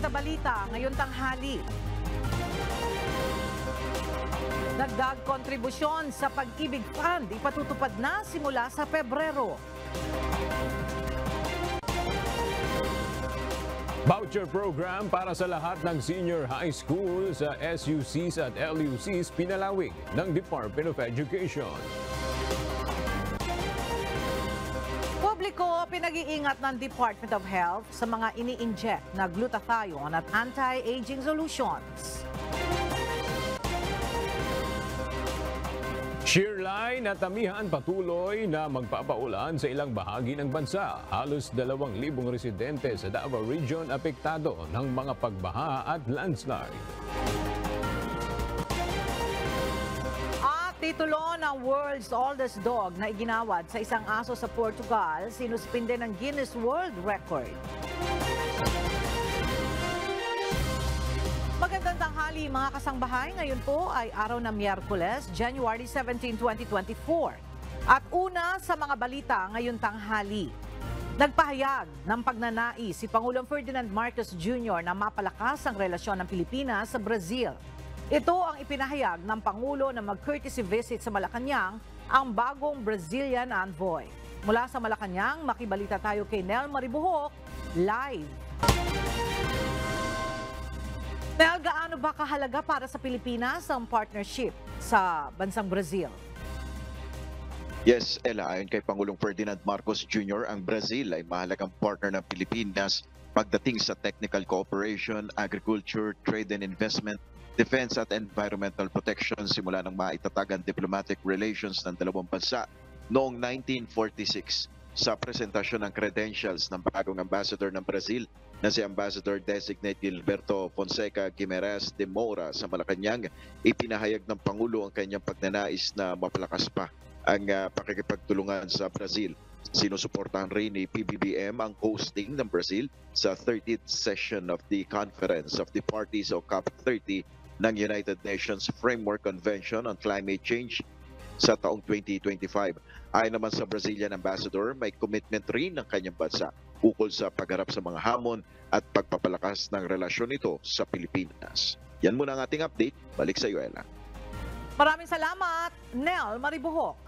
na balita ngayong tanghali. Dagdag kontribusyon sa Pag-ibig Fund ipatutupad na simula sa Pebrero. Voucher program para sa lahat ng senior high school sa SUCs at LUCs pinalawig ng Department of Education. Publiko pinag-iingat ng Department of Health sa mga ini-inject na glutathione at anti-aging solutions. Shearline at amihan patuloy na magpapaulan sa ilang bahagi ng bansa. Halos 2,000 residente sa Davao Region apektado ng mga pagbaha at landslide. Titulo ng world's oldest dog na iginawad sa isang aso sa Portugal, sinuspinde ng Guinness World Record. Magandang tanghali mga kasangbahay. Ngayon po ay araw ng Miyerkules, January 17, 2024. At una sa mga balita ngayong tanghali. Nagpahayag ng pagnanais si Pangulong Ferdinand Marcos Jr. na mapalakas ang relasyon ng Pilipinas sa Brazil. Ito ang ipinahayag ng Pangulo na mag-courtesy visit sa Malacanang ang bagong Brazilian envoy. Mula sa Malacanang, makibalita tayo kay Nel Maribuhok, live. Nel, gaano ba kahalaga para sa Pilipinas ang partnership sa bansang Brazil? Yes, Ella, ayon kay Pangulong Ferdinand Marcos Jr., ang Brazil ay mahalagang partner ng Pilipinas pagdating sa technical cooperation, agriculture, trade and investment, defense at environmental protection simula ng maitatag ang diplomatic relations ng dalawang bansa noong 1946 sa presentasyon ng credentials ng bagong ambassador ng Brazil na si Ambassador Designate Gilberto Fonseca Guimarães de Moura sa Malacanang. Ipinahayag ng Pangulo ang kanyang pagnanais na mapalakas pa ang pakikipagtulungan sa Brazil. Sinusuportahan rin ni PBBM ang hosting ng Brazil sa 30th session of the Conference of the Parties o COP30 ng United Nations Framework Convention on Climate Change sa taong 2025. Ayon naman sa Brazilian Ambassador, may commitment rin ng kanyang bansa ukol sa pagharap sa mga hamon at pagpapalakas ng relasyon nito sa Pilipinas. Yan muna ang ating update. Balik sa iyo, Ella. Maraming salamat, Nel Maribuhok.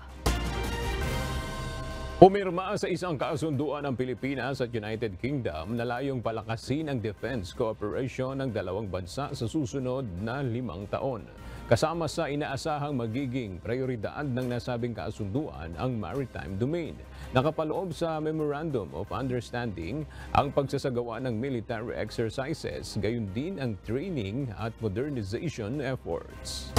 Pumirma sa isang kasunduan ng Pilipinas at United Kingdom na layong palakasin ang defense cooperation ng dalawang bansa sa susunod na 5 taon. Kasama sa inaasahang magiging prioridad ng nasabing kasunduan ang maritime domain. Nakapaloob sa Memorandum of Understanding ang pagsasagawa ng military exercises, gayon din ang training at modernization efforts.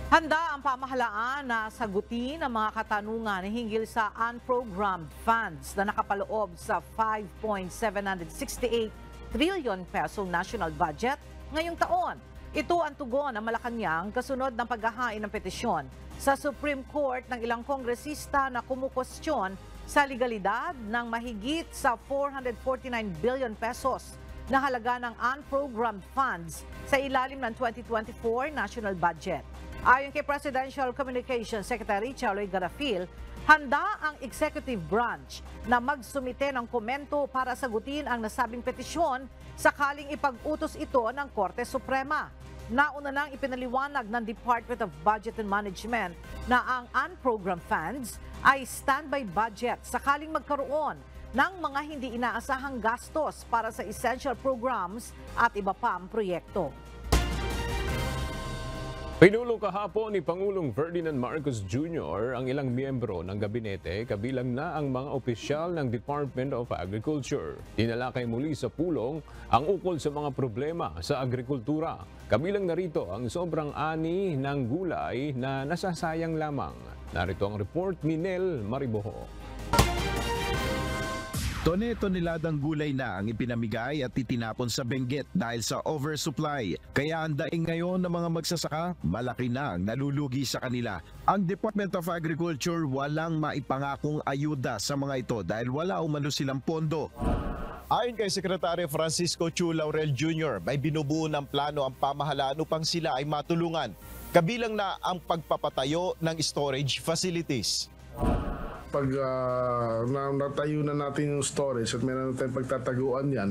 Handa ang pamahalaan na sagutin ang mga katanungan hinggil sa unprogrammed funds na nakapaloob sa 5.768 trillion peso national budget ngayong taon. Ito ang tugon ng Malacanang kasunod ng paghahain ng petisyon sa Supreme Court ng ilang kongresista na kumukwestiyon sa legalidad ng mahigit sa 449 billion pesos na halaga ng unprogrammed funds sa ilalim ng 2024 national budget. Ayon kay Presidential Communications Secretary Chaloy Garafil, handa ang executive branch na magsumite ng komento para sagutin ang nasabing petisyon sakaling ipag-utos ito ng Korte Suprema. Nauna nang ipinaliwanag ng Department of Budget and Management na ang unprogrammed funds ay standby budget sakaling magkaroon ng mga hindi inaasahang gastos para sa essential programs at iba pang proyekto. Pinulong kahapon ni Pangulong Ferdinand Marcos Jr. ang ilang miyembro ng gabinete kabilang na ang mga opisyal ng Department of Agriculture. Tinalakay muli sa pulong ang ukol sa mga problema sa agrikultura. Kabilang narito ang sobrang ani ng gulay na nasasayang lamang. Narito ang report ni Nel Maribuhok. Tone-toneladang gulay na ang ipinamigay at itinapon sa Benguet dahil sa oversupply. Kaya ang daing ngayon ng mga magsasaka, malaki na ang nalulugi sa kanila. Ang Department of Agriculture walang maipangakong ayuda sa mga ito dahil wala umano silang pondo. Ayon kay Secretary Francisco Chu Laurel Jr., may binubuo ng plano ang pamahalaan upang sila ay matulungan. Kabilang na ang pagpapatayo ng storage facilities. pag natayo na natin yung storage at meron na tayong pagtataguan yan,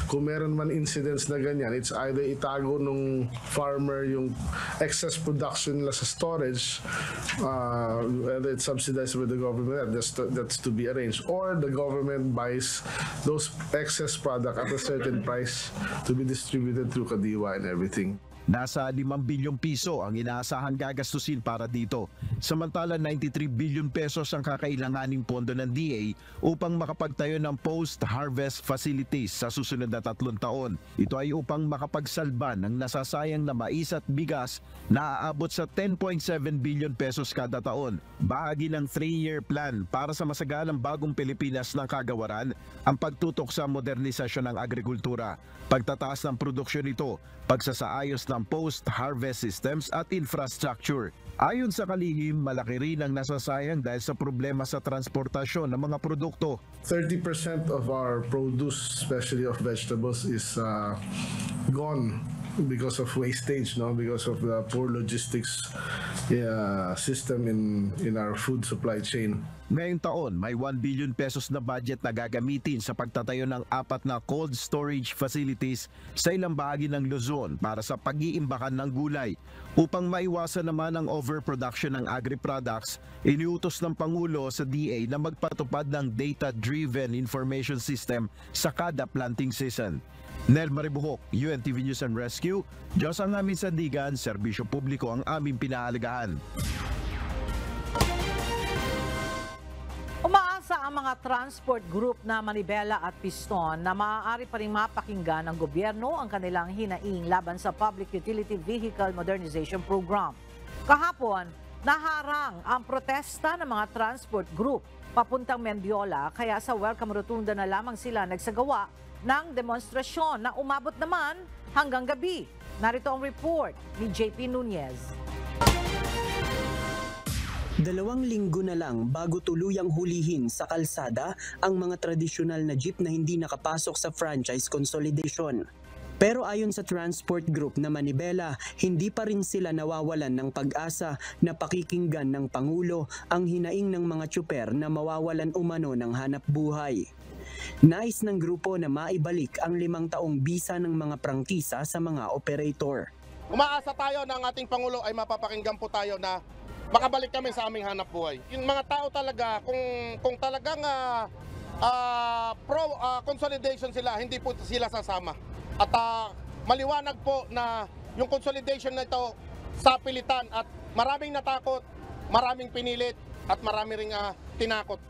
kung meron man incidents na ganyan, it's either itago nung farmer yung excess production nila sa storage, whether it's subsidized with the government, that's to be arranged, or the government buys those excess product at a certain price to be distributed through Kadiwa and everything. Nasa 5 bilyong piso ang inaasahang gagastusin para dito. Samantala 93 billion pesos ang kakailanganing pondo ng DA upang makapagtayo ng post-harvest facilities sa susunod na 3 taon. Ito ay upang makapagsalba ng nasasayang na mais at bigas na aabot sa 10.7 billion pesos kada taon. Bahagi ng 3-year plan para sa masagalang bagong Pilipinas ng kagawaran ang pagtutok sa modernisasyon ng agrikultura, pagtataas ng produksyon nito, pagsasaayos ng post-harvest systems at infrastructure. Ayon sa kalihim, malaki rin ang nasasayang dahil sa problema sa transportasyon ng mga produkto. 30% of our produce, especially of vegetables, is gone because of wastage, because of the poor logistics system in our food supply chain. Ngayong taon, may 1 billion pesos na budget na gagamitin sa pagtatayo ng 4 na cold storage facilities sa ilang bahagi ng Luzon para sa pag-iimbakan ng gulay. Upang maiwasan naman ang overproduction ng agri-products, iniutos ng Pangulo sa DA na magpatupad ng data-driven information system sa kada planting season. Nel Maribuhok, UNTV News and Rescue. Diyos ang aming sandigan, serbisyo publiko ang aming pinahalagahan. Umaasa ang mga transport group na Manibela at Piston na maaari pa rin mapakinggan ng gobyerno ang kanilang hinaing laban sa Public Utility Vehicle Modernization Program. Kahapon, naharang ang protesta ng mga transport group papuntang Mendiola, kaya sa Welcome Rotunda na lamang sila nagsagawa ng demonstrasyon na umabot naman hanggang gabi. Narito ang report ni JP Nunez. 2 linggo na lang bago tuluyang hulihin sa kalsada ang mga tradisyonal na jeep na hindi nakapasok sa franchise consolidation. Pero ayon sa transport group na Manibela, hindi pa rin sila nawawalan ng pag-asa na pakikinggan ng Pangulo ang hinaing ng mga tsuper na mawawalan umano ng hanap buhay. Nais ng grupo na maibalik ang 5 taong bisa ng mga prangkisa sa mga operator. Umaasa tayo na ang ating Pangulo ay mapapakinggan po tayo na makabalik kami sa aming hanap buhay. Yung mga tao talaga, kung talagang consolidation sila, hindi po sila sasama. At maliwanag po na yung consolidation na ito sa pilitan at maraming natakot, maraming pinilit at marami ring tinakot.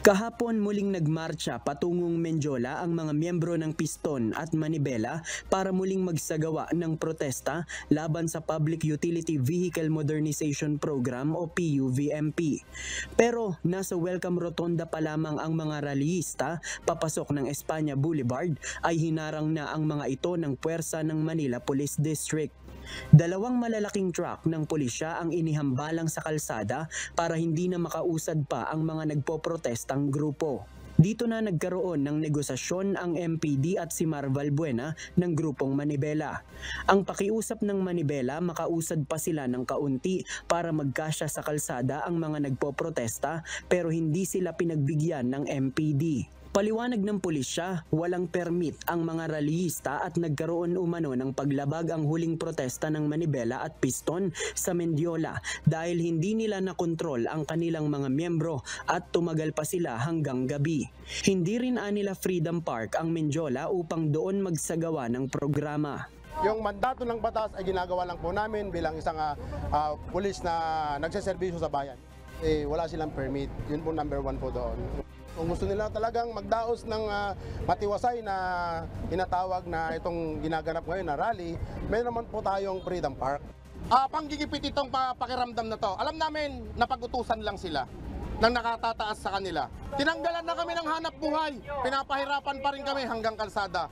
Kahapon muling nagmarcha patungong Mendiola ang mga miyembro ng Piston at Manibela para muling magsagawa ng protesta laban sa Public Utility Vehicle Modernization Program o PUVMP. Pero nasa Welcome Rotonda pa lamang ang mga rallyista papasok ng Espanya Boulevard ay hinarang na ang mga ito ng puwersa ng Manila Police District. 2 malalaking truck ng pulisya ang inihambalang sa kalsada para hindi na makausad pa ang mga nagpoprotestang grupo. Dito na nagkaroon ng negosasyon ang MPD at si Marval Buena ng grupong Manibela. Ang pakiusap ng Manibela, makausad pa sila ng kaunti para magkasya sa kalsada ang mga nagpoprotesta pero hindi sila pinagbigyan ng MPD. Paliwanag ng pulisya, walang permit ang mga rallyista at nagkaroon umano ng paglabag ang huling protesta ng Manibela at Piston sa Mendiola dahil hindi nila nakontrol ang kanilang mga miyembro at tumagal pa sila hanggang gabi. Hindi rin anila Freedom Park ang Mendiola upang doon magsagawa ng programa. Yung mandato ng batas ay ginagawa lang po namin bilang isang pulis na nagseserbisyo sa bayan. Wala silang permit, yun po number 1 po doon. Kung gusto nila talagang magdaos ng matiwasay na tinatawag na itong ginaganap ngayon na rally, may naman po tayong Freedom Park. Panggigipit itong pakiramdam na to. Alam namin na pag-utusan lang sila nang nakatataas sa kanila. Tinanggalan na kami ng hanap buhay. Pinapahirapan pa rin kami hanggang kalsada.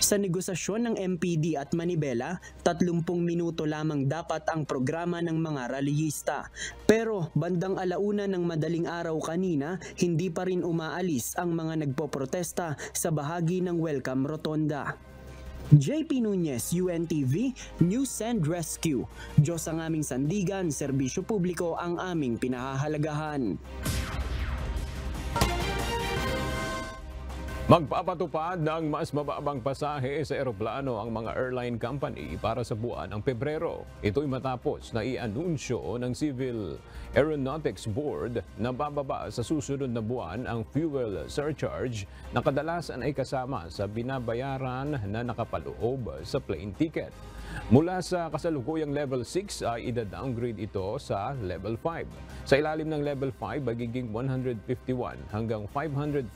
Sa negosasyon ng MPD at Manibela, 30 minuto lamang dapat ang programa ng mga rallyista. Pero bandang 1:00 ng madaling araw kanina, hindi pa rin umaalis ang mga nagpoprotesta sa bahagi ng Welcome Rotonda. JP Nunez, UNTV, News and Rescue. Diyos ang aming sandigan, serbisyo publiko ang aming pinahahalagahan. Magpapatupad ng mas mababang pasahe sa eroplano ang mga airline company para sa buwan ng Pebrero. Ito'y matapos na i-anunsyo ng Civil Aeronautics Board na bababa sa susunod na buwan ang fuel surcharge na kadalasan ay kasama sa binabayaran na nakapaloob sa plane ticket. Mula sa kasalukuyang level 6 ay ida-downgrade ito sa level 5. Sa ilalim ng level 5, magiging 151 hanggang 545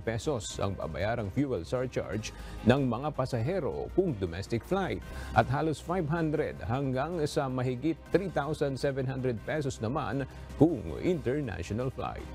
pesos ang babayarang fuel surcharge ng mga pasahero kung domestic flight at halos 500 hanggang sa mahigit 3,700 pesos naman kung international flight.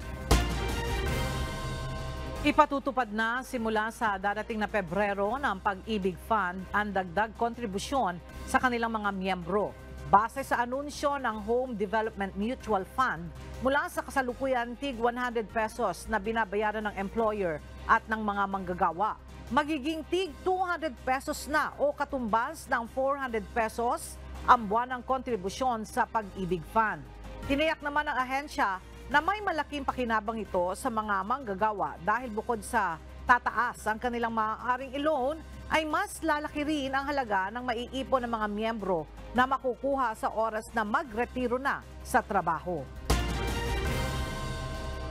Ipatutupad na simula sa darating na Pebrero ng Pag-ibig Fund ang dagdag kontribusyon sa kanilang mga miyembro. Base sa anunsyo ng Home Development Mutual Fund, mula sa kasalukuyan tig 100 pesos na binabayaran ng employer at ng mga manggagawa, magiging tig 200 pesos na o katumbas ng 400 pesos ang buwanang kontribusyon sa Pag-ibig Fund. Tiniyak naman ng ahensya na may malaking pakinabang ito sa mga manggagawa dahil bukod sa tataas ang kanilang maaaring i-loan, ay mas lalaki rin ang halaga ng maiipon ng mga miyembro na makukuha sa oras na magretiro na sa trabaho.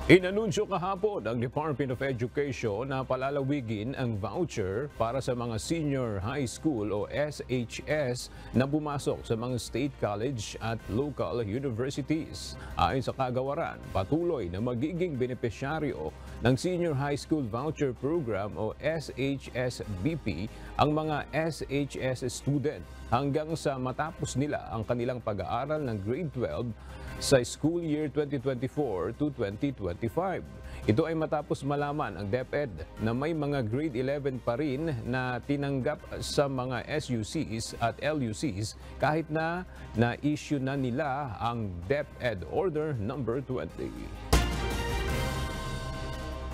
Inanunsyo kahapon ng Department of Education na palalawigin ang voucher para sa mga senior high school o SHS na pumasok sa mga state college at local universities. Ayon sa kagawaran, patuloy na magiging benepisyaryo ng Senior High School Voucher Program o SHS-BP ang mga SHS student hanggang sa matapos nila ang kanilang pag-aaral ng grade 12 sa school year 2024 to 2025. Ito ay matapos malaman ang DepEd na may mga grade 11 pa rin na tinanggap sa mga SUCs at LUCs kahit na na-issue na nila ang DepEd Order number 20.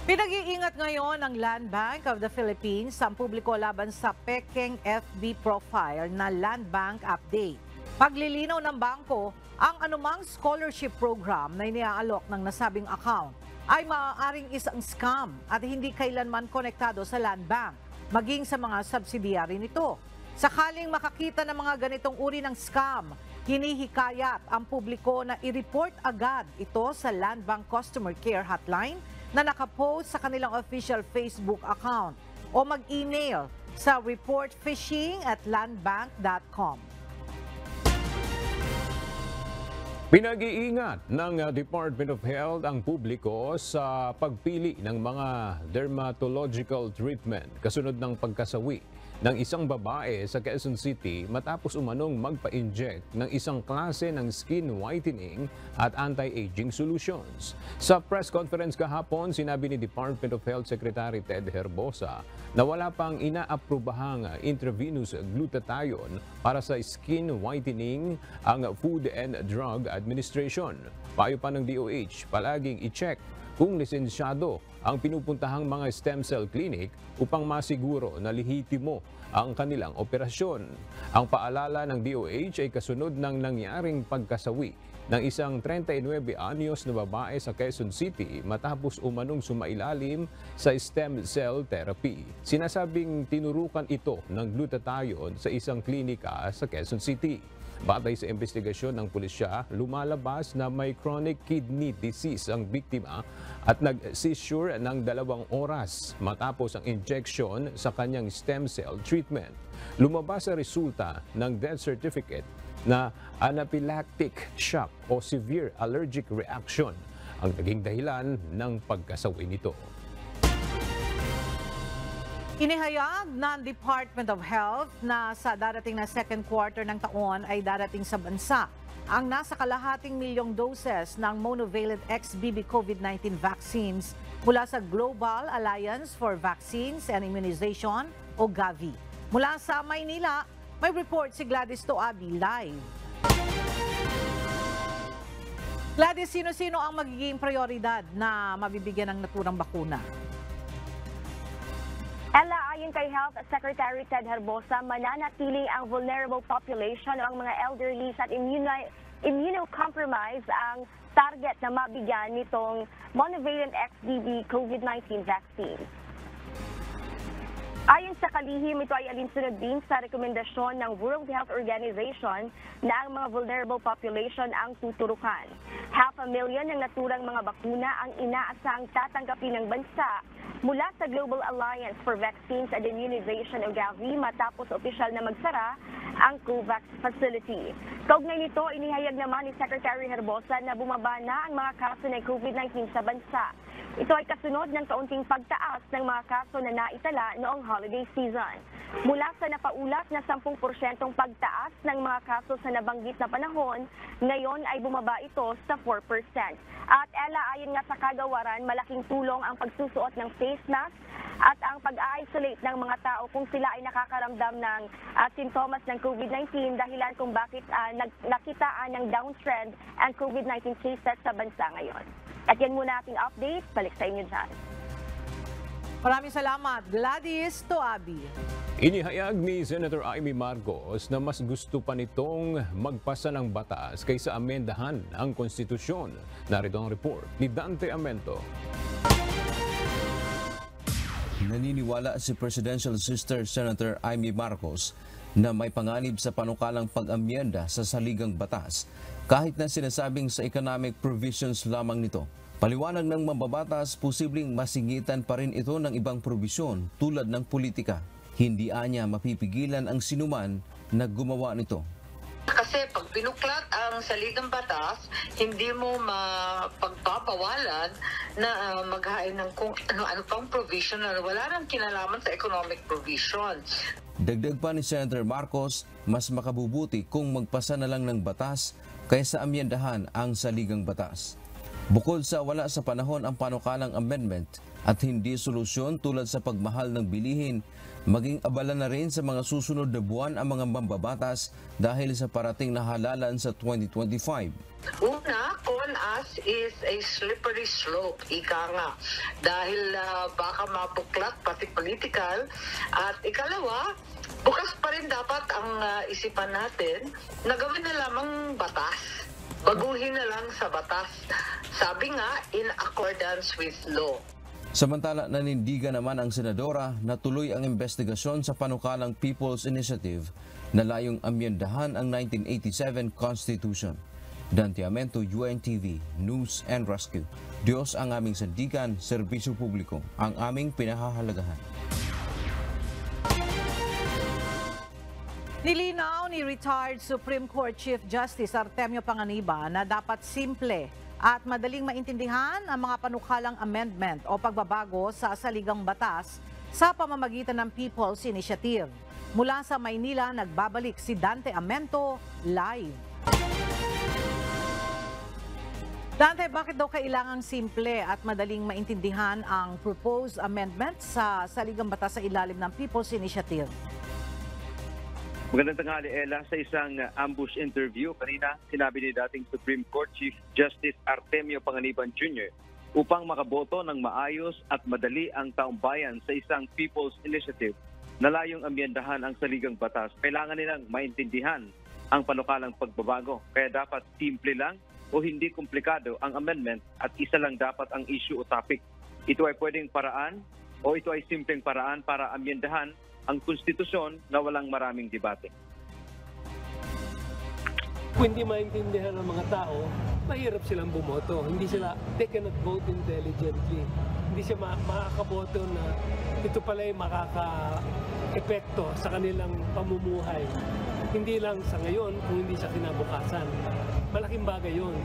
Pinag-iingat ngayon ng Land Bank of the Philippines ang publiko laban sa pekeng FB profile na Land Bank Update. Paglilinaw ng bangko, ang anumang scholarship program na iniaalok ng nasabing account ay maaaring isang scam at hindi kailanman konektado sa Land Bank, maging sa mga subsidiary nito. Sakaling makakita ng mga ganitong uri ng scam, hinihikayat ang publiko na i-report agad ito sa Land Bank Customer Care Hotline na nakapost sa kanilang official Facebook account o mag-email sa reportphishing@landbank.com. Pinag-iingat ng Department of Health ang publiko sa pagpili ng mga dermatological treatment kasunod ng pagkasawi ng isang babae sa Quezon City matapos umanong magpa-inject ng isang klase ng skin whitening at anti-aging solutions. Sa press conference kahapon, sinabi ni Department of Health Secretary Ted Herbosa na wala pang inaaprobahang intravenous glutathione para sa skin whitening ang Food and Drug Administration. Payo pa ng DOH, palaging i-check kung lisensyado ang pinupuntahang mga stem cell clinic upang masiguro na lehitimo ang kanilang operasyon. Ang paalala ng DOH ay kasunod ng nangyaring pagkasawi ng isang 39 anyos na babae sa Quezon City matapos umanong sumailalim sa stem cell therapy. Sinasabing tinurukan ito ng glutathione sa isang klinika sa Quezon City. Batay sa investigasyon ng pulisya, lumalabas na may chronic kidney disease ang biktima at nag-seizure ng 2 oras matapos ang injection sa kanyang stem cell treatment. Lumabas sa resulta ng death certificate na anaphylactic shock o severe allergic reaction ang naging dahilan ng pagkasawi nito. Inihayag ng Department of Health na sa darating na second quarter ng taon ay darating sa bansa ang nasa kalahating milyong doses ng monovalent XBB COVID-19 vaccines mula sa Global Alliance for Vaccines and Immunization o Gavi. Mula sa Maynila, may report si Gladys Toabi live. Gladys, sino-sino ang magiging prioridad na mabibigyan ng naturang bakuna? Ella, ayon kay Health Secretary Ted Herbosa, mananatili ang vulnerable population o ang mga elderly at immunocompromised ang target na mabigyan nitong monovalent XBB COVID-19 vaccine. Ayon sa kalihim, ito ay alinsunod din sa rekomendasyon ng World Health Organization na ang mga vulnerable population ang tuturukan. 500,000 ng naturang mga bakuna ang inaasang tatanggapin ng bansa mula sa Global Alliance for Vaccines and Immunization o Gavi matapos opisyal na magsara ang COVAX facility. Kaugnay nito, inihayag naman ni Secretary Herbosa na bumaba na ang mga kaso ng COVID-19 sa bansa. Ito ay kasunod ng kaunting pagtaas ng mga kaso na naitala noong holiday season. Mula sa napaulat na 10% pagtaas ng mga kaso sa nabanggit na panahon, ngayon ay bumaba ito sa 4%. At Ella, ayon nga sa kagawaran, malaking tulong ang pagsusuot ng face mask at ang pag-isolate ng mga tao kung sila ay nakakaramdam ng sintomas ng COVID-19 dahilan kung bakit nakitaan ng downtrend ang COVID-19 cases sa bansa ngayon. At yan muna ating update. Balik sa inyo dyan. Maraming salamat, Gladys Toabi. Inihayag ni Senator Amy Marcos na mas gusto pa nitong magpasa ng batas kaysa amendahan ang konstitusyon. Narito ang report ni Dante Amento. Naniniwala si Presidential Sister Senator Amy Marcos na may panganib sa panukalang pag-amyenda sa saligang batas kahit na sinasabing sa economic provisions lamang nito. Paliwanag ng mambabatas, posibleng masingitan pa rin ito ng ibang probisyon tulad ng politika. Hindi anya mapipigilan ang sinuman na gumawa nito. Kasi pag binuklat ang saligang batas, hindi mo mapagpapawalan na maghain ng kung ano pang provision na wala nang kinalaman sa economic provision. Dagdag pa ni Senator Marcos, mas makabubuti kung magpasa na lang ng batas kaysa amyendahan ang saligang batas. Bukod sa wala sa panahon ang panukalang amendment at hindi solusyon tulad sa pagmahal ng bilihin, maging abala na rin sa mga susunod na buwan ang mga mambabatas dahil sa parating na halalan sa 2025. Una, CONAS is a slippery slope, ika nga. Dahil baka mabuklat, pati political. At ikalawa, bukas pa rin dapat ang isipan natin na gawin na lamang batas. Baguhin na lang sa batas. Sabi nga, in accordance with law. Samantala, nanindigan naman ang senadora na tuloy ang investigasyon sa panukalang People's Initiative na layong amyendahan ang 1987 Constitution. Dante Amento, UNTV, News and Rescue. Diyos ang aming sandigan, serbisyo publiko, ang aming pinahahalagahan. Nilinaw ni retired Supreme Court Chief Justice Artemio Panganiban na dapat simple at madaling maintindihan ang mga panukalang amendment o pagbabago sa saligang batas sa pamamagitan ng People's Initiative. Mula sa Maynila, nagbabalik si Dante Amento live. Dante, bakit daw kailangang simple at madaling maintindihan ang proposed amendment sa saligang batas sa ilalim ng People's Initiative? Magandang tanghali, Ella. Sa isang ambush interview kanina, sinabi ni dating Supreme Court Chief Justice Artemio Panganiban Jr. upang makaboto ng maayos at madali ang taong bayan sa isang People's Initiative na layong amyendahan ang saligang batas, kailangan nilang maintindihan ang panukalang pagbabago. Kaya dapat simple lang o hindi komplikado ang amendment at isa lang dapat ang issue o topic. Ito ay pwedeng paraan o ito ay simpleng paraan para amyendahan ang konstitusyon na walang maraming debate. Kung hindi maintindihan ng mga tao, mahirap silang bumoto. They cannot vote intelligently. Hindi siya makakaboto na ito pala ay makaka-epekto sa kanilang pamumuhay. Hindi lang sa ngayon, kung hindi sa kinabukasan. Malaking bagay yun.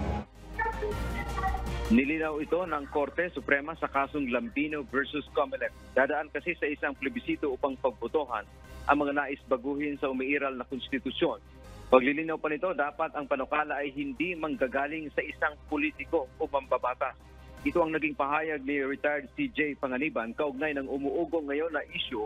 Nilinaw ito ng Korte Suprema sa kasong Lambino versus Comelec. Dadaan kasi sa isang plebisito upang pagbotohan ang mga nais baguhin sa umiiral na konstitusyon. Paglilinaw pa nito, dapat ang panukala ay hindi manggagaling sa isang politiko o mambabatas. Ito ang naging pahayag ni retired CJ Panganiban kaugnay ng umuugong ngayon na issue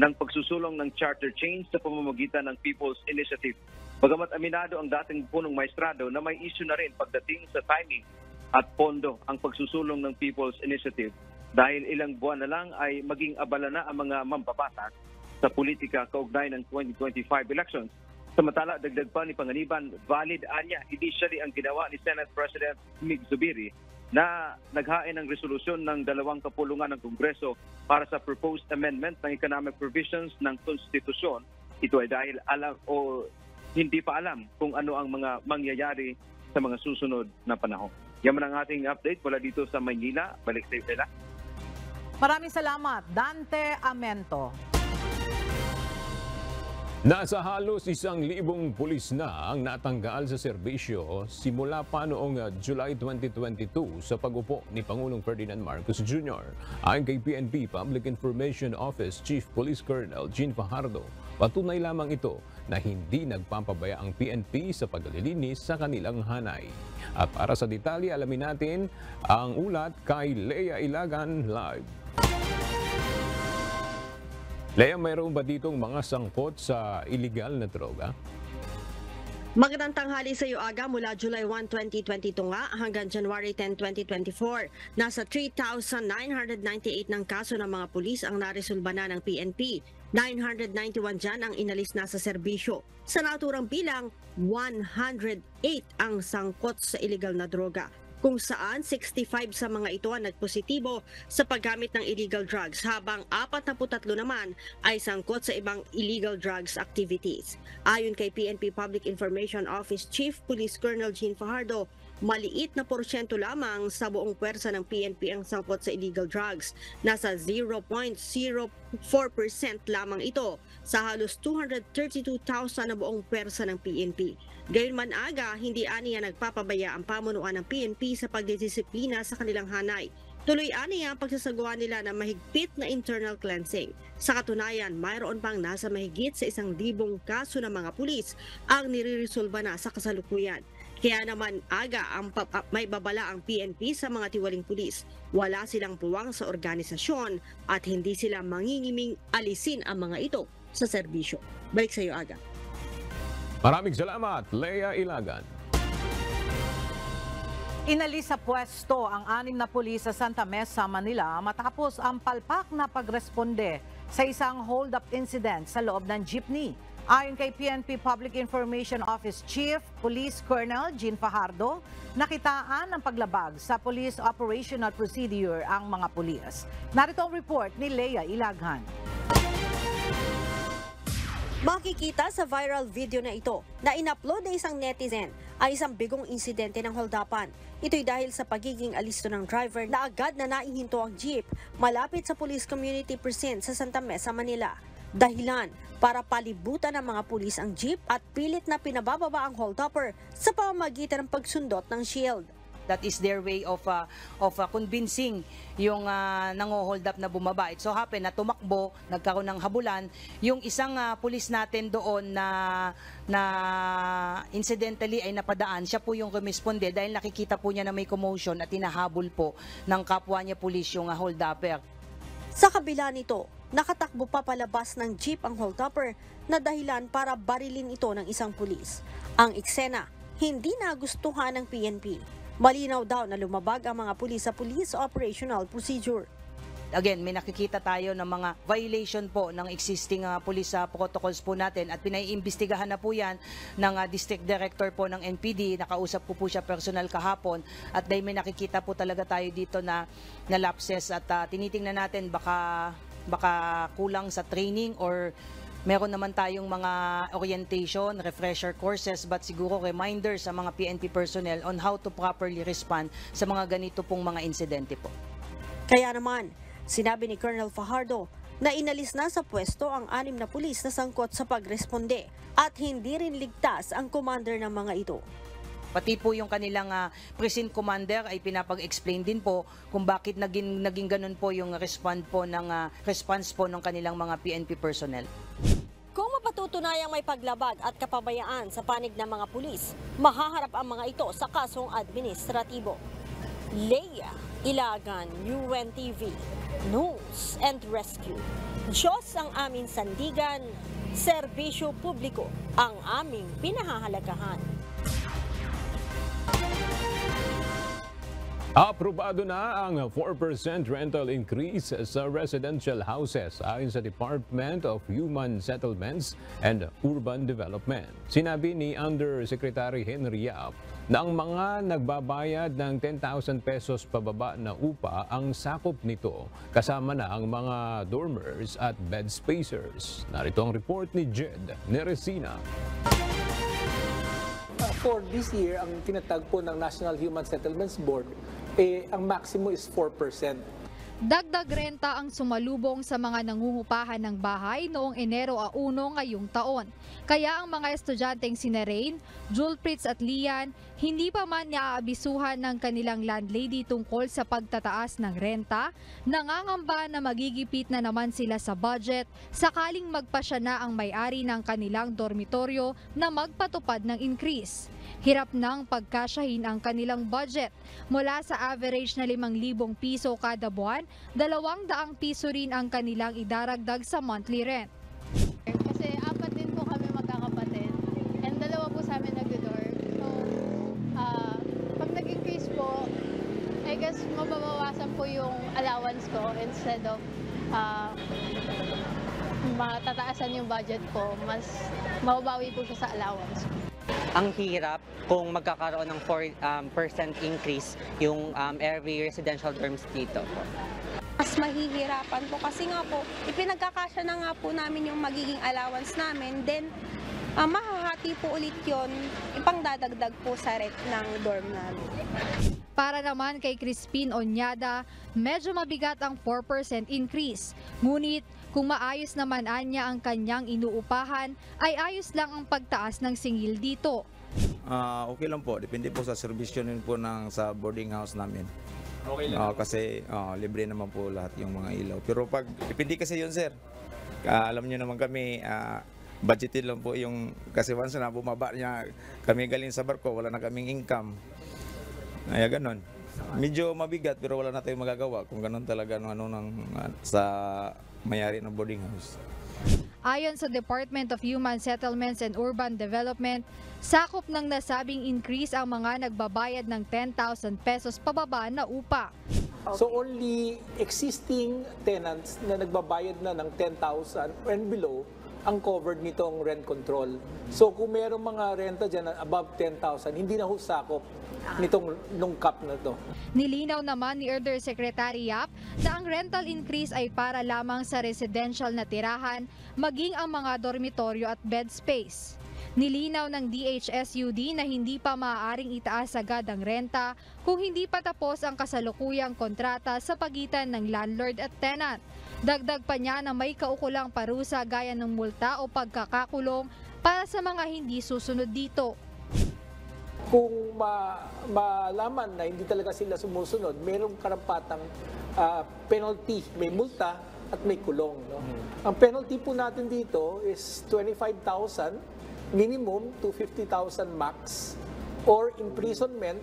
ng pagsusulong ng charter change sa pamamagitan ng People's Initiative. Bagamat aminado ang dating punong maestrado na may issue na rin pagdating sa timing at pondo ang pagsusulong ng People's Initiative dahil ilang buwan na lang ay maging abala na ang mga mambabatas sa politika kaugnay ng 2025 elections. Samantala, dagdag pa ni Panganiban, valid anya initially ang ginawa ni Senate President Mig Zubiri na naghain ng resolusyon ng 2 kapulungan ng Kongreso para sa proposed amendment ng economic provisions ng konstitusyon. Ito ay dahil alam o hindi pa alam kung ano ang mga mangyayari sa mga susunod na panahon. Yan ang ating update mula dito sa Maynila. Balik sa iyo, Ella. Maraming salamat, Dante Amento. Nasa halos 1,000 pulis na ang natanggal sa serbisyo simula pa noong July 2022 sa pag-upo ni Pangulong Ferdinand Marcos Jr. Ayon kay PNP Public Information Office Chief Police Colonel Jean Fajardo, patunay lamang ito na hindi nagpapabaya ang PNP sa paglilinis sa kanilang hanay. At para sa detalye, alamin natin ang ulat kay Lea Ilagan live. Lea, mayroon ba ditong mga sangkot sa illegal na droga? Magandang tanghali sa iyo, Aga. Mula July 1, 2022 nga hanggang January 10, 2024, nasa 3,998 ng kaso ng mga pulis ang naresolba na ng PNP. 991 dyan ang inalis na sa serbisyo. Sa naturang bilang, 108 ang sangkot sa illegal na droga, kung saan 65 sa mga ito ang nagpositibo sa paggamit ng illegal drugs, habang 43 naman ay sangkot sa ibang illegal drugs activities. Ayon kay PNP Public Information Office Chief Police Colonel Jean Fajardo, maliit na porsyento lamang sa buong pwersa ng PNP ang sangkot sa illegal drugs. Nasa 0.04% lamang ito sa halos 232,000 na buong pwersa ng PNP. Gayunman, Aga, hindi aniya nagpapabaya ang pamunuan ng PNP sa pagdidisiplina sa kanilang hanay. Tuloy aniya ang pagsasagawa nila ng mahigpit na internal cleansing. Sa katunayan, mayroon pang nasa mahigit sa 1,000 kaso ng mga pulis ang niriresolba na sa kasalukuyan. Kaya naman, Aga, may babala ang PNP sa mga tiwaling pulis. Wala silang puwang sa organisasyon at hindi sila mangingiming alisin ang mga ito sa serbisyo. Balik sa iyo, Aga. Maraming salamat, Lea Ilagan. Inalis sa pwesto ang 6 na pulis sa Santa Mesa, Manila matapos ang palpak na pagresponde sa isang hold-up incident sa loob ng jeepney. Ayon kay PNP Public Information Office Chief Police Colonel Jean Fajardo, nakitaan ng paglabag sa police operational procedure ang mga pulis. Narito ang report ni Lea Ilaghan. Makikita sa viral video na ito na in-upload ng isang netizen ay isang bigong insidente ng holdapan. Ito'y dahil sa pagiging alisto ng driver na agad na naihinto ang jeep malapit sa Police Community Precinct sa Santa Mesa, Manila. Dahilan para palibutan ng mga pulis ang jeep at pilit na pinabababa ang holdupper sa pamamagitan ng pagsundot ng shield. That is their way of convincing yung nango-hold up na bumaba. It so happen na tumakbo, nagkaroon ng habulan. Yung isang pulis natin doon na incidentally ay napadaan, siya po yung rumisponde dahil nakikita po niya na may commotion at hinahabol po ng kapwa niya pulis yung hold upper. Sa kabila nito, nakatakbo pa palabas ng jeep ang hold upper na dahilan para barilin ito ng isang pulis. Ang eksena, hindi nagustuhan ng PNP. Malinaw daw na lumabag ang mga pulis sa police operational procedure. Again, may nakikita tayo ng mga violation po ng existing police protocols po natin at pinaiimbestigahan na po yan ng District Director po ng NPD. Nakausap ko po siya personal kahapon at dahil may nakikita po talaga tayo dito na lapses at tinitingnan natin baka kulang sa training or meron naman tayong mga orientation, refresher courses, but siguro reminder sa mga PNP personnel on how to properly respond sa mga ganito pong mga insidente po. Kaya naman, sinabi ni Colonel Fajardo na inalis na sa pwesto ang 6 na pulis na sangkot sa pagresponde at hindi rin ligtas ang commander ng mga ito. Pati po yung kanilang precinct commander ay pinapag-explain din po kung bakit naging ganun po yung response po ng kanilang mga PNP personnel. Kung mapatutunayang may paglabag at kapabayaan sa panig ng mga pulis, mahaharap ang mga ito sa kasong administratibo. Lea Ilagan, UNTV, News and Rescue. Diyos ang aming sandigan, serbisyo publiko ang aming pinahahalagahan. Aprobado na ang 4% rental increase sa residential houses ayon sa Department of Human Settlements and Urban Development. Sinabi ni Undersecretary Henry Yap na ang mga nagbabayad ng 10,000 pesos pababa na upa ang sakop nito, kasama na ang mga dormers at bed spacers. Narito ang report ni Jed Neresina. For this year, ang tinatag po ng National Human Settlements Board, ang maximum is 4%. Dagdag renta ang sumalubong sa mga nangungupahan ng bahay noong Enero 1 ngayong taon. Kaya ang mga estudyanteng sina Rain, Julpritz at Lian, hindi pa man naaabisuhan ng kanilang landlady tungkol sa pagtataas ng renta, nangangamba na magigipit na naman sila sa budget sakaling magpasya na ang may-ari ng kanilang dormitoryo na magpatupad ng increase. Hirap nang pagkasyahin ang kanilang budget. Mula sa average na 5,000 piso kada buwan, 200 piso rin ang kanilang idaragdag sa monthly rent. Kasi 4 din po kami magkakapatid and 2 po sa amin nag-dorm. So, pag nag-increase po, I guess mababawasan po yung allowance ko instead of matataasan yung budget ko, mas mababawi po siya sa allowance. Ang hirap kung magkakaroon ng 4% increase yung every residential dorms dito. Mas mahihirapan po kasi nga po, ipinagkakasya na nga po namin yung magiging allowance namin, then mahahati po ulit yun, ipangdadagdag po sa rent ng dorm namin. Para naman kay Crispin Onyada, medyo mabigat ang 4% increase. Ngunit kung maayos naman anya ang kanyang inuupahan, ay ayos lang ang pagtaas ng singil dito. Okay lang po, depende po sa serbisyo po sa boarding house namin. Okay lang. Kasi libre naman po lahat yung mga ilaw. Pero pag, depende kasi yun sir. Alam nyo naman kami, budgeted lang po yung, kasi once na bumaba niya, kami galing sa barko, wala na kaming income. Ay, ganon. Medyo mabigat pero wala na tayong magagawa kung ganon talaga sa may-ari ng boarding house. Ayon sa Department of Human Settlements and Urban Development, sakop ng nasabing increase ang mga nagbabayad ng 10,000 pesos pababa na upa. So only existing tenants na nagbabayad na ng 10,000 and below ang covered nitong rent control. So kung mayroong mga renta dyan na above 10,000, hindi na ho sakop nung cap na to. Nilinaw naman ni Secretary Yap na ang rental increase ay para lamang sa residential na tirahan, maging ang mga dormitoryo at bed space. Nilinaw ng DHSUD na hindi pa maaaring itaas agad ang renta kung hindi pa tapos ang kasalukuyang kontrata sa pagitan ng landlord at tenant. Dagdag pa niya na may kaukulang parusa gaya ng multa o pagkakakulong para sa mga hindi susunod dito. Kung malaman na hindi talaga sila sumusunod, mayroong karapatang penalty, may multa at may kulong. No? Ang penalty po natin dito is 25,000 minimum to 50,000 max or imprisonment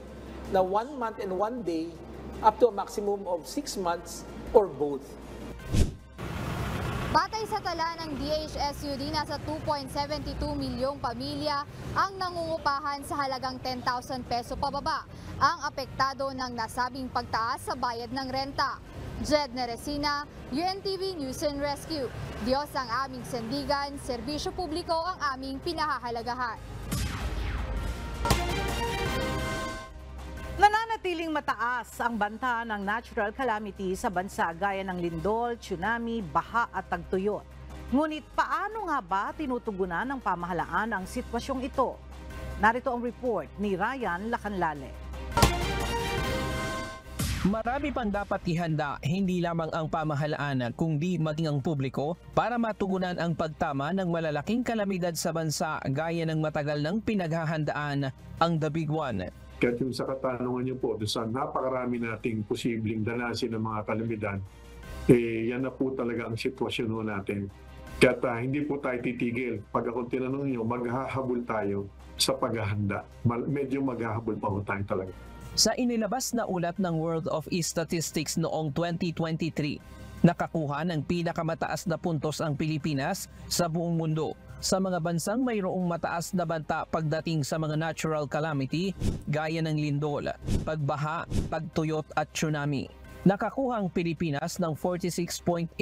na 1 month and 1 day up to a maximum of 6 months or both. Batay sa tala ng DHSUD, nasa 2.72 milyong pamilya ang nangungupahan sa halagang 10,000 peso pababa ang apektado ng nasabing pagtaas sa bayad ng renta. Jed Neresina, UNTV News and Rescue. Diyos ang aming sandigan, serbisyo publiko ang aming pinahahalagahan. Nananatiling mataas ang banta ng natural calamity sa bansa gaya ng lindol, tsunami, baha at tagtuyot. Ngunit paano nga ba tinutugunan ng pamahalaan ang sitwasyong ito? Narito ang report ni Ryan Lacanlale. Marami pang dapat ihanda, hindi lamang ang pamahalaan kundi maging ang publiko para matugunan ang pagtama ng malalaking kalamidad sa bansa gaya ng matagal ng pinaghahandaan ang The Big One. Kahit yung sa katanungan niyo po, sa napakarami nating posibleng danasin ng mga kalamidad, yan na po talaga ang sitwasyon natin. Kaya hindi po tayo titigil. Pag ako tinanong niyo, maghahabol tayo sa paghahanda. Medyo maghahabol pa po tayo talaga. Sa inilabas na ulat ng World of Statistics noong 2023, nakakuha ng pinakamataas na puntos ang Pilipinas sa buong mundo. Sa mga bansang mayroong mataas na banta pagdating sa mga natural calamity gaya ng lindol, pagbaha, pagtuyot at tsunami. Nakakuha ang Pilipinas ng 46.86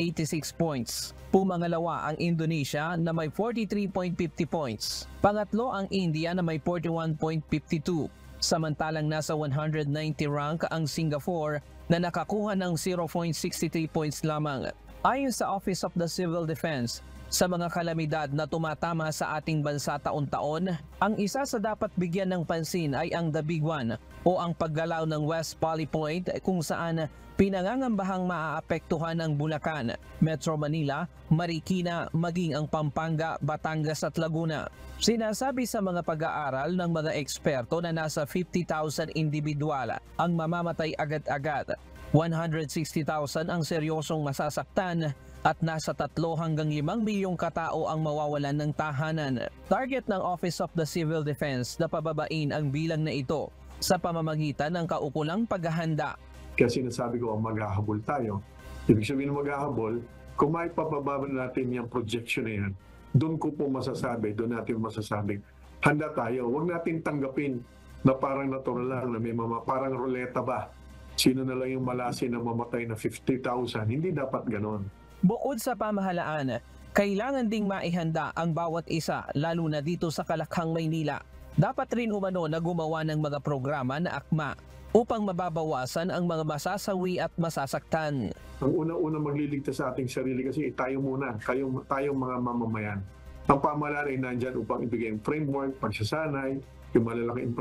points. Pumangalawa ang Indonesia na may 43.50 points. Pangatlo ang India na may 41.52. Samantalang nasa 190 rank ang Singapore na nakakuha ng 0.63 points lamang. Ayon sa Office of the Civil Defense, sa mga kalamidad na tumatama sa ating bansa taon-taon, ang isa sa dapat bigyan ng pansin ay ang The Big One o ang paggalaw ng West Pali Point kung saan pinangangambahang maaapektuhan ang Bulacan, Metro Manila, Marikina, maging ang Pampanga, Batangas at Laguna. Sinasabi sa mga pag-aaral ng mga eksperto na nasa 50,000 individual ang mamamatay agad-agad, 160,000 ang seryosong masasaktan at nasa 3 hanggang 5 milyong katao ang mawawalan ng tahanan. Target ng Office of the Civil Defense na pababain ang bilang na ito sa pamamagitan ng kaukulang paghahanda. Kaya sinasabi ko, maghahabol tayo. Ibig sabihin ng maghahabol, kung may pababa natin yung projection na yan, doon ko po masasabi, doon natin masasabi, handa tayo. Huwag natin tanggapin na parang natural lang, na may parang ruleta ba? Sino na lang yung malasi na mamatay na 50,000? Hindi dapat ganon. Bukod sa pamahalaan, kailangan ding maihanda ang bawat isa, lalo na dito sa Kalakhang, Maynila. Dapat rin umano na gumawa ng mga programa na akma upang mababawasan ang mga masasawi at masasaktan. Ang una-una magliligtas sa ating sarili kasi tayo muna, tayong mga mamamayan. Ang pamahalaan ay nandyan upang ibigay ang framework, pagsasanay, yung malalaking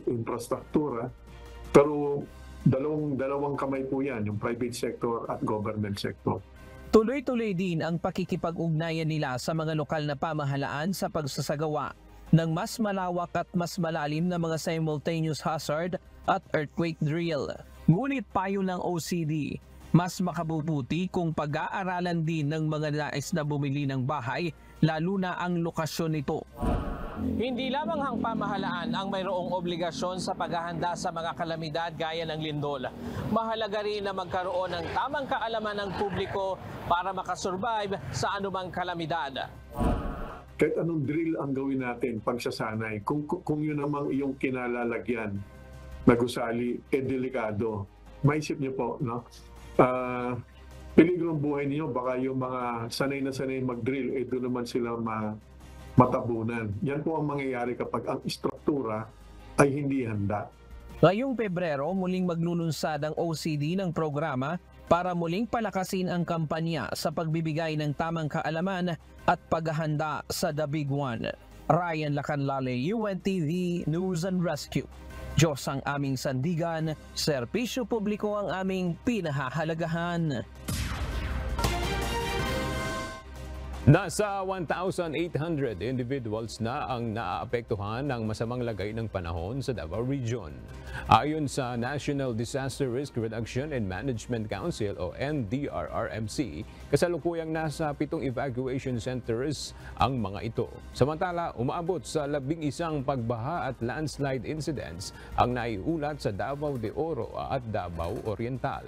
infrastruktura, pero dalawang kamay po yan, yung private sector at government sector. Tuloy-tuloy din ang pakikipag-ugnayan nila sa mga lokal na pamahalaan sa pagsasagawa ng mas malawak at mas malalim na mga simultaneous hazard at earthquake drill. Ngunit payo ng OCD, mas makabubuti kung pag-aaralan din ng mga nais na bumili ng bahay, lalo na ang lokasyon nito. Hindi lamang ang pamahalaan ang mayroong obligasyon sa paghahanda sa mga kalamidad gaya ng lindol. Mahalaga rin na magkaroon ng tamang kaalaman ng publiko para makasurvive sa anumang kalamidad. Kahit anong drill ang gawin natin, pagsasanay, kung yun namang iyong kinalalagyan na gusali, delikado. Maisip niyo po, no? Peligro ang buhay niyo, baka yung mga sanay na sanay mag-drill, doon naman sila matabunan. Yan po ang mangyayari kapag ang istruktura ay hindi handa. Ngayong Pebrero, muling magnununsad ang OCD ng programa para muling palakasin ang kampanya sa pagbibigay ng tamang kaalaman at paghahanda sa The Big One. Ryan Lacanlale, UNTV News and Rescue. Diyos ang aming sandigan, serbisyo publiko ang aming pinahahalagahan. Nasa 1,800 individuals na ang naaapektuhan ng masamang lagay ng panahon sa Davao Region. Ayon sa National Disaster Risk Reduction and Management Council o NDRRMC, kasalukuyang nasa 7 evacuation centers ang mga ito. Samantala, umaabot sa 11 pagbaha at landslide incidents ang naiulat sa Davao de Oro at Davao Oriental.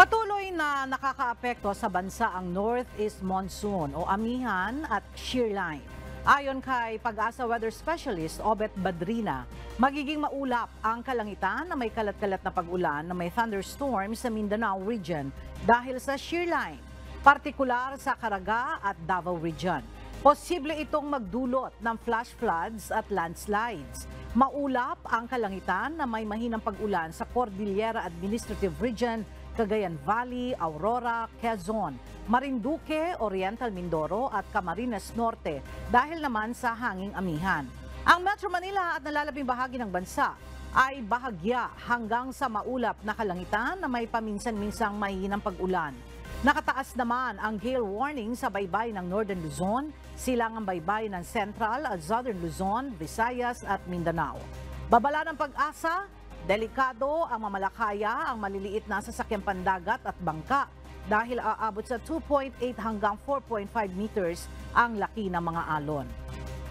Patuloy na nakakaapekto sa bansa ang Northeast Monsoon o amihan at shear line. Ayon kay Pag-asa Weather Specialist Obet Badrina, magiging maulap ang kalangitan na may kalat-kalat na pag-ulan na may thunderstorms sa Mindanao region dahil sa shear line, partikular sa Caraga at Davao region. Posible itong magdulot ng flash floods at landslides. Maulap ang kalangitan na may mahinang pag-ulan sa Cordillera Administrative Region, Cagayan Valley, Aurora, Quezon, Marinduque, Oriental Mindoro at Camarines Norte dahil naman sa hanging amihan. Ang Metro Manila at nalalabing bahagi ng bansa ay bahagya hanggang sa maulap na kalangitan na may paminsan-minsang mahihinang pag-ulan. Nakataas naman ang gale warning sa baybay ng Northern Luzon, silangang baybay ng Central at Southern Luzon, Visayas at Mindanao. Babala ng Pag-asa, delikado ang mamalakaya ang maliliit na sasakyang pandagat at bangka dahil aabot sa 2.8 hanggang 4.5 meters ang laki ng mga alon.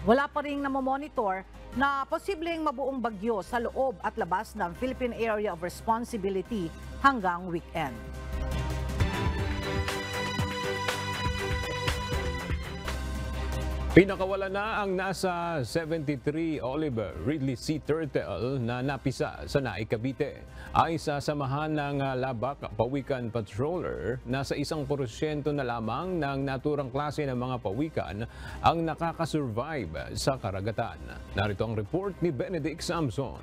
Wala pa ring namomonitor na posibleng mabuong bagyo sa loob at labas ng Philippine Area of Responsibility hanggang weekend. Pinakawalan na ang nasa 73 Oliver Ridley Sea Turtle na napisa sa Naik, Cavite. Ay sa samahan ng Labak Pawikan Patroller, nasa 1% na lamang ng naturang klase ng mga pawikan ang nakakasurvive sa karagatan. Narito ang report ni Benedict Samson.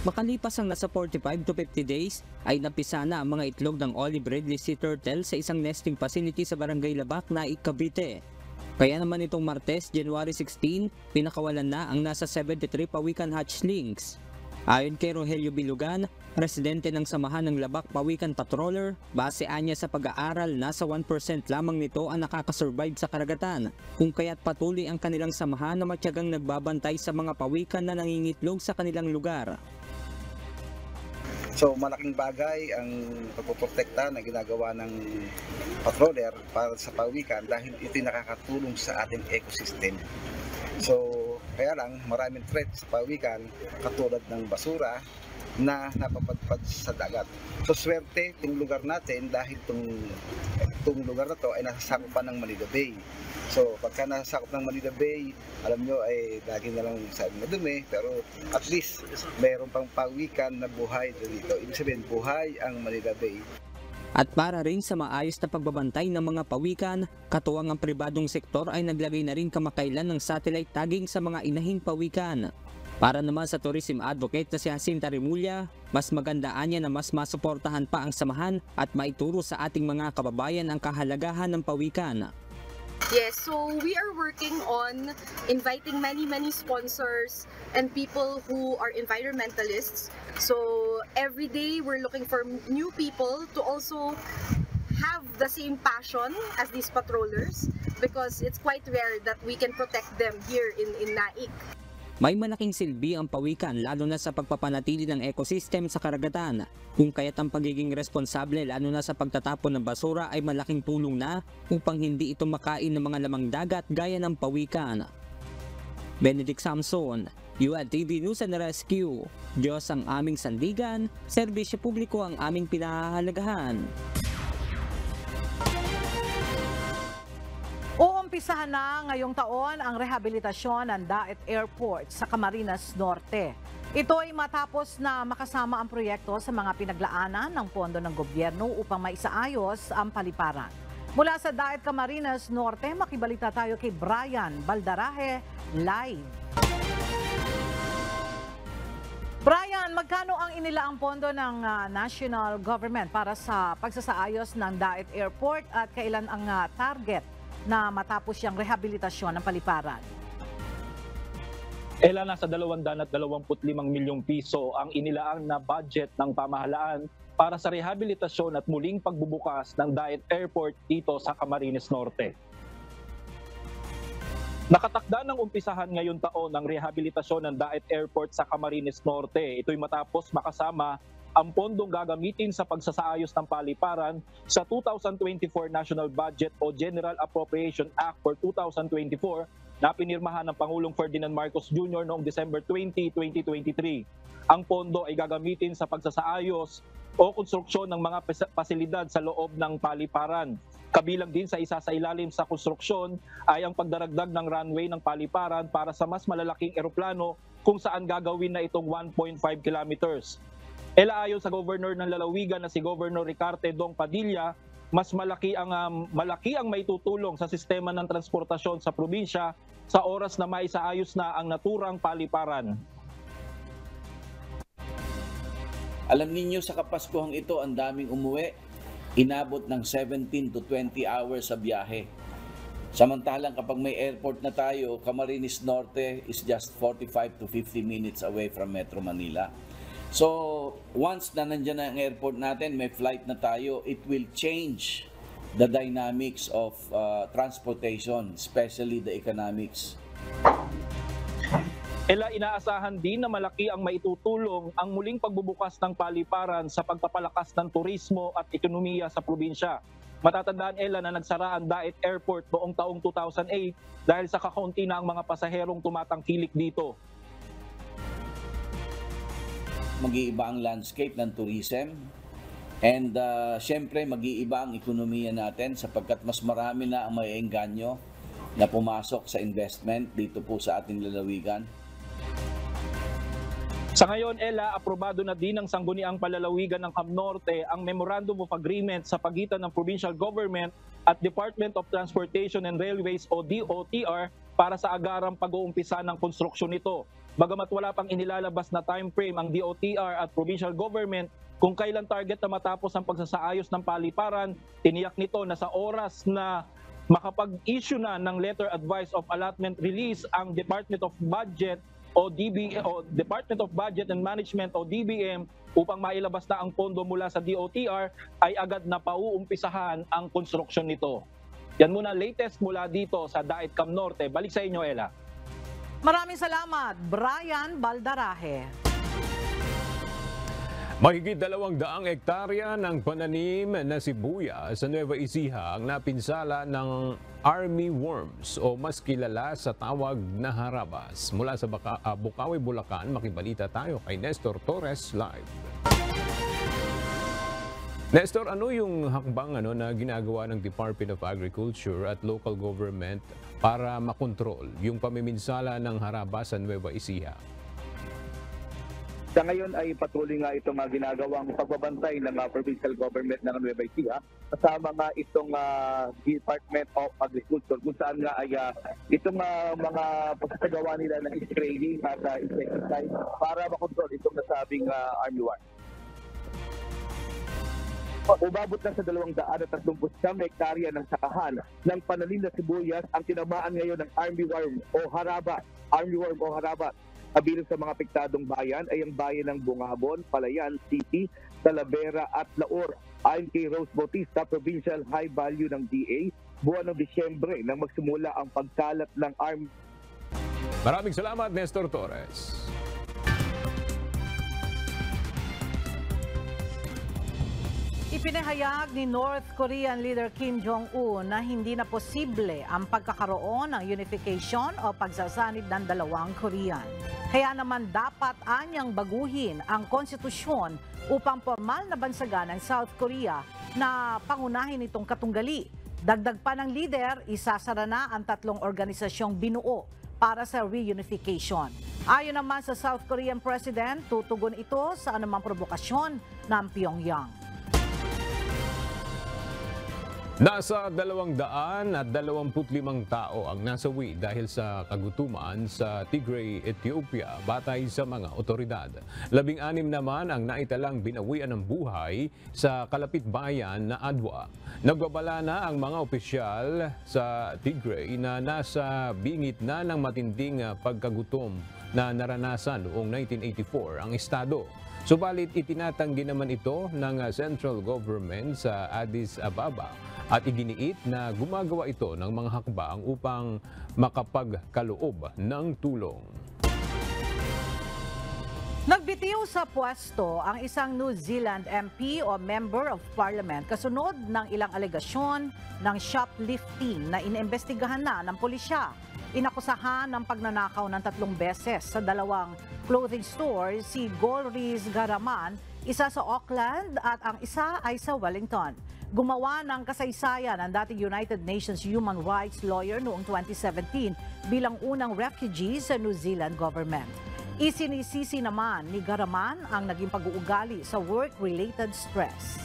Makalipas ang nasa 45 to 50 days, ay napisa na ang mga itlog ng Olive Ridley Sea Turtle sa isang nesting facility sa Barangay Labak, Naik, Cavite. Kaya naman itong Martes, January 16, pinakawalan na ang nasa 73 pawikan hatchlings. Ayon kay Rogelio Bilugan, presidente ng samahan ng Labak Pawikan Patroller, base anya sa pag-aaral, nasa 1% lamang nito ang nakakasurvive sa karagatan, kung kaya't patuloy ang kanilang samahan na matyagang nagbabantay sa mga pawikan na nangingitlog sa kanilang lugar. So malaking bagay ang pagpoprotekta na ginagawa ng patroller para sa pawikan dahil ito'y nakakatulong sa ating ecosystem. So kaya lang maraming threat sa pawikan katulad ng basura na napapadpad sa dagat. So swerte itong lugar natin dahil itong lugar na to ay nasasakupan ng Manila Bay. So pagka nasakop ng Manila Bay, alam nyo ay lagi na lang sabi madumi, pero at least mayroon pang pawikan na buhay dito. Ibig sabihin buhay ang Manila Bay. At para rin sa maayos na pagbabantay ng mga pawikan, katuwang ang pribadong sektor ay naglagay na rin kamakailan ng satellite tagging sa mga inahing pawikan. Para naman sa tourism advocate na si Jacinta Remulla, mas magandaan niya na mas masuportahan pa ang samahan at maituro sa ating mga kababayan ang kahalagahan ng pawikan. Yes, so we are working on inviting many sponsors and people who are environmentalists. So every day we're looking for new people to also have the same passion as these patrollers because it's quite rare that we can protect them here in Naik. May malaking silbi ang pawikan lalo na sa pagpapanatili ng ecosystem sa karagatan, kung kaya't ang pagiging responsable lalo na sa pagtatapon ng basura ay malaking tulong na upang hindi ito makain ng mga lamang dagat gaya ng pawikan. Benedict Samson, UNTV News and Rescue. Diyos ang aming sandigan, serbisyo publiko ang aming pinahahalagahan. Uumpisahan na ngayong taon ang rehabilitasyon ng Daet Airport sa Camarines Norte. Ito ay matapos na makasama ang proyekto sa mga pinaglaanan ng pondo ng gobyerno upang maisaayos ang paliparan. Mula sa Daet Camarines Norte, makibalita tayo kay Brian Baldaraje live. Brian, magkano ang inilaang pondo ng national government para sa pagsasaayos ng Daet Airport at kailan ang target na matapos yung rehabilitasyon ng paliparan? Ela, nasa 225 milyong piso ang inilaang na budget ng pamahalaan para sa rehabilitasyon at muling pagbubukas ng Daet Airport dito sa Camarines Norte. Nakatakda ng umpisahan ngayon taon ang rehabilitasyon ng Daet Airport sa Camarines Norte. Ito'y matapos makasama ang pondong gagamitin sa pagsasaayos ng paliparan sa 2024 National Budget o General Appropriation Act for 2024 na pinirmahan ng Pangulong Ferdinand Marcos Jr. noong December 20, 2023. Ang pondo ay gagamitin sa pagsasaayos o konstruksyon ng mga pasilidad sa loob ng paliparan. Kabilang din sa isa sa ilalim sa konstruksyon ay ang pagdaragdag ng runway ng paliparan para sa mas malalaking eroplano kung saan gagawin na itong 1.5 kilometers. Ayon sa Governor ng Lalawigan na si Governor Ricarte Dong Padilla, mas malaki ang maitutulong sa sistema ng transportasyon sa probinsya sa oras na maisaayos na ang naturang paliparan. Alam ninyo sa Kapaskuhang ito ang daming umuwi, inabot ng 17 to 20 hours sa biyahe. Samantalang kapag may airport na tayo, Camarines Norte is just 45 to 50 minutes away from Metro Manila. So, once na nandiyan na ang airport natin, may flight na tayo, it will change the dynamics of transportation, especially the economics. Inaasahan din na malaki ang maitutulong ang muling pagbubukas ng paliparan sa pagpapalakas ng turismo at ekonomiya sa probinsya. Matatandaan na nagsara ang Daet Airport noong taong 2008 dahil sa kakaunti na ang mga pasaherong tumatangkilik dito. Mag-iiba ang landscape ng tourism. And syempre, mag-iiba ang ekonomiya natin sapagkat mas marami na ang may engganyo na pumasok sa investment dito po sa ating lalawigan. Sa ngayon, Ella, aprobado na din ng Sangguniang Palalawigan ng Cam Norte ang Memorandum of Agreement sa pagitan ng Provincial Government at Department of Transportation and Railways o DOTR para sa agarang pag-uumpisa ng konstruksyon nito. Bagamat wala pang inilalabas na time frame ang DOTR at Provincial Government kung kailan target na matapos ang pagsasaayos ng paliparan, tiniyak nito na sa oras na makapag-issue na ng Letter Advice of Allotment Release ang Department of Budget o Department of Budget and Management o DBM upang mailabas na ang pondo mula sa DOTR ay agad na pauumpisahan ang konstruksyon nito. Yan muna latest mula dito sa Daet Cam Norte. Balik sa inyo, Ella. Maraming salamat, Brian Baldaraje. Mahigit 200 hektarya ng pananim na sibuyas sa Nueva Ecija ang napinsala ng army worms o mas kilala sa tawag na harabas. Mula sa Bukawi, Bulacan, makibalita tayo kay Nestor Torres live. Nestor, ano yung hakbang na ginagawa ng Department of Agriculture at local government para makontrol yung pamiminsala ng harabas sa Nueva Ecija? Sa ngayon ay patuloy nga itong ginagawang pagbabantay ng provincial government ng Nueva Ecija kasama nga itong Department of Agriculture kung saan nga ay itong mga pagsasagawa nila ng spraying at insecticide para makontrol itong nasabing army worm. Umabot na sa 239 hektarya ng sakahan ng pananim na sibuyas ang tinamaan ngayon ng army worm o harabas. Kabilang sa mga apektadong bayan ay ang bayan ng Bungabon, Palayan City, Talavera at Laor. Ayon kay Rose Bautista, Provincial High Value ng DA, buwan ng Disyembre nang magsimula ang pagkalat ng army. Maraming salamat, Nestor Torres. Ipinahayag ni North Korean leader Kim Jong-un na hindi na posible ang pagkakaroon ng unification o pagsasanib ng dalawang Korean. Kaya naman dapat anyang baguhin ang konstitusyon upang formal na bansagan ng South Korea na pangunahin itong katunggali. Dagdag pa ng leader, isasara na ang 3 organisasyong binuo para sa reunification. Ayon naman sa South Korean President, tutugon ito sa anumang provokasyon ng Pyongyang. Nasa 225 tao ang nasawi dahil sa kagutuman sa Tigray, Ethiopia, batay sa mga otoridad. 16 naman ang naitalang binawian ng buhay sa kalapit bayan na Adwa. Nagbabala na ang mga opisyal sa Tigray na nasa bingit na ng matinding pagkagutom na naranasan noong 1984 ang estado. Subalit itinatanggi naman ito ng central government sa Addis Ababa at iginiit na gumagawa ito ng mga hakbang upang makapagkaloob ng tulong. Nagbitiw sa pwesto ang isang New Zealand MP o Member of Parliament kasunod ng ilang alegasyon ng shoplifting na inimbestigahan na ng pulisya. Inakusahan ng pagnanakaw ng 3 beses sa 2 clothing stores si Golriz Garaman, isa sa Auckland at ang isa ay sa Wellington. Gumawa ng kasaysayan ang dating United Nations human rights lawyer noong 2017 bilang unang refugee sa New Zealand government. Isinisisi naman ni Garaman ang naging pag-uugali sa work-related stress.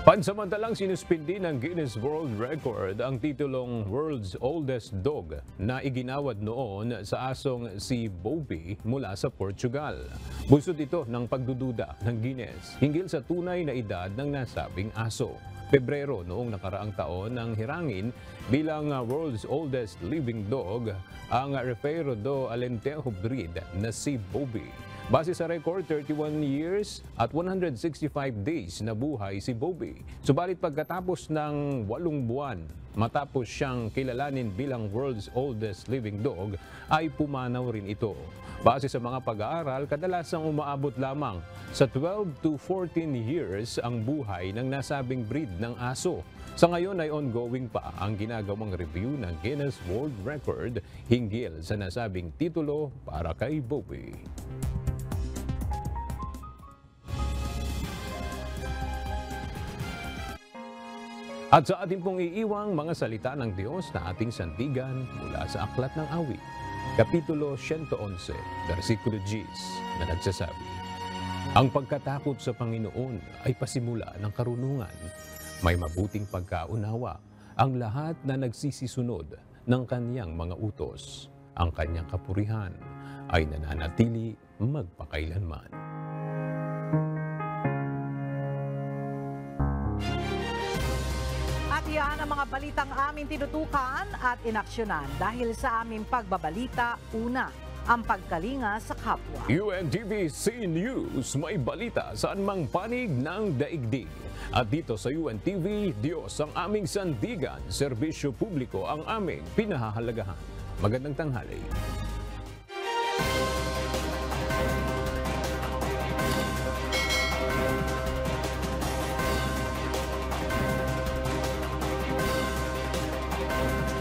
Pansamantalang sinuspindi ng Guinness World Record ang titulong World's Oldest Dog na iginawad noon sa asong si Bobby mula sa Portugal. Busod ito ng pagdududa ng Guinness hinggil sa tunay na edad ng nasabing aso. Pebrero noong nakaraang taon nang hirangin bilang World's Oldest Living Dog ang Refeiro do Alentejo breed na si Bobby. Base sa record, 31 years at 165 days na buhay si Bobby. Subalit pagkatapos ng 8 buwan, matapos siyang kilalanin bilang World's Oldest Living Dog, ay pumanaw rin ito. Base sa mga pag-aaral, kadalasang umaabot lamang sa 12 to 14 years ang buhay ng nasabing breed ng aso. Sa ngayon ay ongoing pa ang ginagawang review ng Guinness World Record hinggil sa nasabing titulo para kay Bobby. At sa ating pong iiwang mga salita ng Diyos na ating sandigan mula sa Aklat ng Awit, Kapitulo 111, versikulo 10 na nagsasabi, ang pagkatakot sa Panginoon ay pasimula ng karunungan. May mabuting pagkaunawa ang lahat na nagsisisunod ng kaniyang mga utos. Ang kaniyang kapurihan ay nananatili magpakailanman. At yan ang mga balitang aming tinutukan at inaksyonan dahil sa aming pagbabalita, una, ang pagkalinga sa kapwa. UNTV-C News, may balita saan mang panig ng daigdig. At dito sa UNTV, Diyos ang aming sandigan, serbisyo publiko ang aming pinahahalagahan. Magandang tanghali.